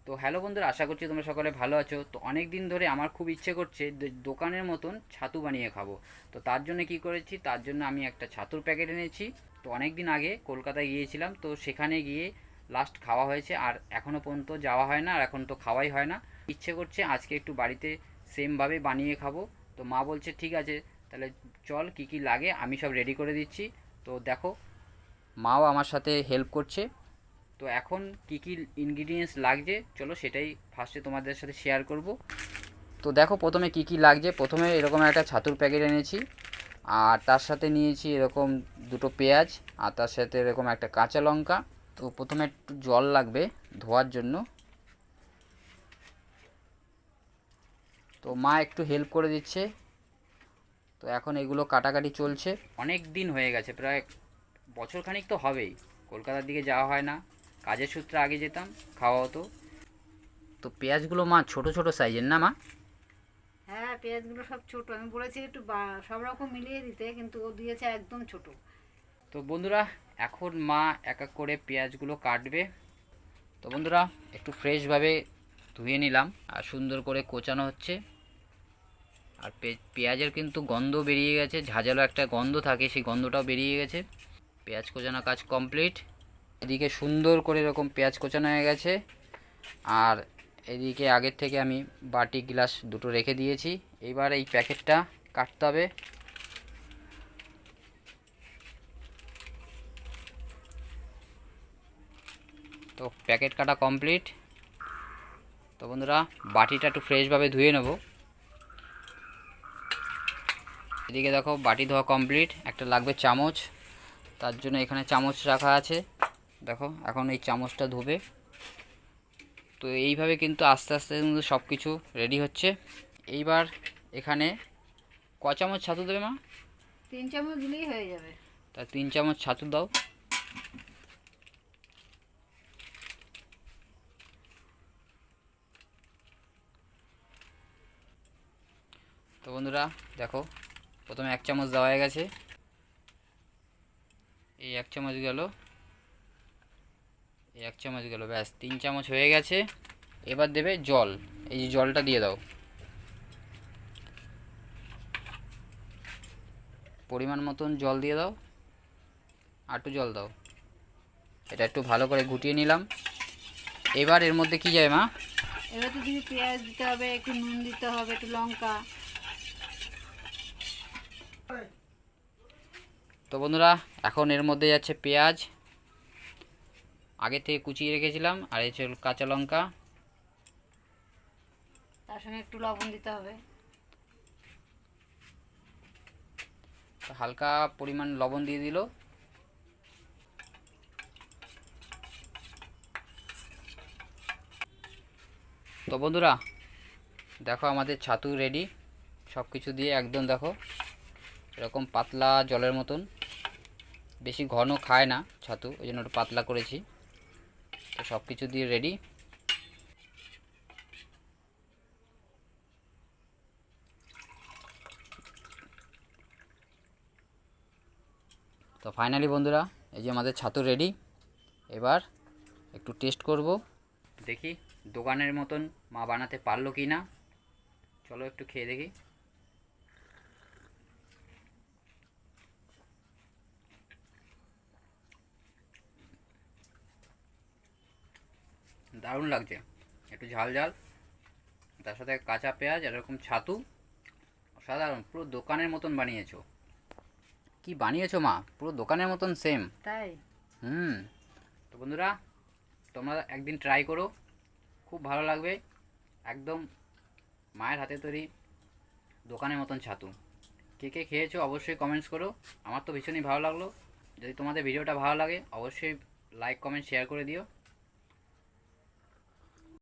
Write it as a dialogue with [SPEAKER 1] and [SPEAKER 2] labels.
[SPEAKER 1] তো হ্যালো বন্ধুরা, আশা করছি তোমরা সকলে ভালো আছো। তো অনেক দিন ধরে আমার খুব ইচ্ছে করছে দোকানের মতন ছাতু বানিয়ে খাবো। তো তার জন্য কি করেছি, তার জন্য আমি একটা ছাতুর প্যাকেট এনেছি। তো অনেক দিন আগে কলকাতায় গিয়েছিলাম, তো সেখানে গিয়ে লাস্ট খাওয়া হয়েছে, আর এখনও পর্যন্ত যাওয়া হয় না, আর এখন তো খাওয়াই হয় না। ইচ্ছে করছে আজকে একটু বাড়িতে সেমভাবে বানিয়ে খাবো। তো মা বলছে ঠিক আছে, তাহলে চল কী কী লাগে আমি সব রেডি করে দিচ্ছি। তো দেখো, মাও আমার সাথে হেল্প করছে। তো এখন কি কি ইনগ্রিডিয়েন্টস লাগছে চলো সেটাই ফার্স্টে তোমাদের সাথে শেয়ার করব। তো দেখো প্রথমে কি কি লাগছে। প্রথমে এরকম একটা ছাতুর প্যাকেট এনেছি, আর তার সাথে নিয়েছি এরকম দুটো পেঁয়াজ, আর তার সাথে এরকম একটা কাঁচা লঙ্কা। তো প্রথমে একটু জল লাগবে ধোয়ার জন্য। তো মা একটু হেল্প করে দিচ্ছে। তো এখন এগুলো কাটাকাটি চলছে। অনেক দিন হয়ে গেছে, প্রায় বছরখানিক তো হবেই কলকাতার দিকে যাওয়া হয় না। কাজের সূত্রে আগে যেতাম, খাওয়া হতো। তো পেঁয়াজগুলো মা ছোট ছোট সাইজের না মা?
[SPEAKER 2] হ্যাঁ, পেঁয়াজগুলো সব ছোট। আমি বলেছি একটু সব রকম মিলিয়ে দিতে, কিন্তু ও দিয়েছে একদম ছোট।
[SPEAKER 1] তো বন্ধুরা, এখন মা এক এক করে পেঁয়াজগুলো কাটবে। তো বন্ধুরা, একটু ফ্রেশভাবে ধুয়ে নিলাম আর সুন্দর করে কোচানো হচ্ছে। আর পেঁয়াজের কিন্তু গন্ধ বেরিয়ে গেছে, ঝাঁঝালো একটা গন্ধ থাকে, সেই গন্ধটাও বেরিয়ে গেছে। পেঁয়াজ কোচানো কাজ কমপ্লিট। এদিকে সুন্দর করে এরকম পেঁয়াজ কোচানো হয়ে গেছে। আর এদিকে আগের থেকে আমি বাটি গ্লাস দুটো রেখে দিয়েছি। এবার এই প্যাকেটটা কাটতে হবে। তো প্যাকেট কাটা কমপ্লিট। তো বন্ধুরা, বাটিটা একটু ফ্রেশভাবে ধুয়ে নেব। এদিকে দেখো বাটি ধোয়া কমপ্লিট। একটা লাগবে চামচ, তার জন্য এখানে চামচ রাখা আছে। দেখো এখন এই চামচটা ধোবে। তো এইভাবে কিন্তু আস্তে আস্তে কিন্তু সব কিছু রেডি হচ্ছে। এইবার এখানে ক চামচ ছাতু দেবে মা?
[SPEAKER 2] 3 চামচ দিলেই হয়ে যাবে।
[SPEAKER 1] তা 3 চামচ ছাতু দাও। তো বন্ধুরা দেখো, প্রথমে 1 চামচ দেওয়া হয়ে গেছে। এই 1 চামচ গেল, এই 1 চামচ গেল, ব্যাস 3 চামচ হয়ে গেছে। এবার দেবে জল। এই যে জলটা দিয়ে দাও, পরিমাণ মতন জল দিয়ে দাও। আর একটু জল দাও। এটা একটু ভালো করে ঘুটিয়ে নিলাম। এবার এর মধ্যে কি যাবে মা?
[SPEAKER 2] এবার তো তুমি পেঁয়াজ দিতে হবে, একটু নুন দিতে হবে, একটু লঙ্কা।
[SPEAKER 1] তো বন্ধুরা, এখন এর মধ্যে যাচ্ছে পেঁয়াজ, আগে থেকে কুচিয়ে রেখেছিলাম, আর এই হচ্ছে কাঁচা লঙ্কা।
[SPEAKER 2] তার সঙ্গে একটু লবণ দিতে হবে।
[SPEAKER 1] তো হালকা পরিমাণ লবণ দিয়ে দিল। তো বন্ধুরা দেখো, আমাদের ছাতু রেডি। সব কিছু দিয়ে একদম দেখো এরকম পাতলা জলের মতন। বেশি ঘন খায় না ছাতু, ওই জন্য একটু পাতলা করেছি। তো সব কিছু দিয়ে রেডি। তো ফাইনালি বন্ধুরা, এই যে আমাদের ছাতু রেডি। এবার একটু টেস্ট করব, দেখি দোকানের মতন মা বানাতে পারলো কি না। চলো একটু খেয়ে দেখি। দারুণ লাগছে, একটু ঝাল ঝাল, তার সাথে কাঁচা পেঁয়াজ, এরকম ছাতু। সাধারণ পুরো দোকানের মতন বানিয়েছো। কি বানিয়েছো মা, পুরো দোকানের মতন সেম।
[SPEAKER 2] তাই?
[SPEAKER 1] হুম। তো বন্ধুরা, তোমরা একদিন ট্রাই করো, খুব ভালো লাগবে। একদম মায়ের হাতে তৈরি দোকানের মতন ছাতু। কে কে খেয়েছো অবশ্যই কমেন্টস করো। আমার তো ভীষণই ভালো লাগলো। যদি তোমাদের ভিডিওটা ভালো লাগে অবশ্যই লাইক কমেন্ট শেয়ার করে দিও।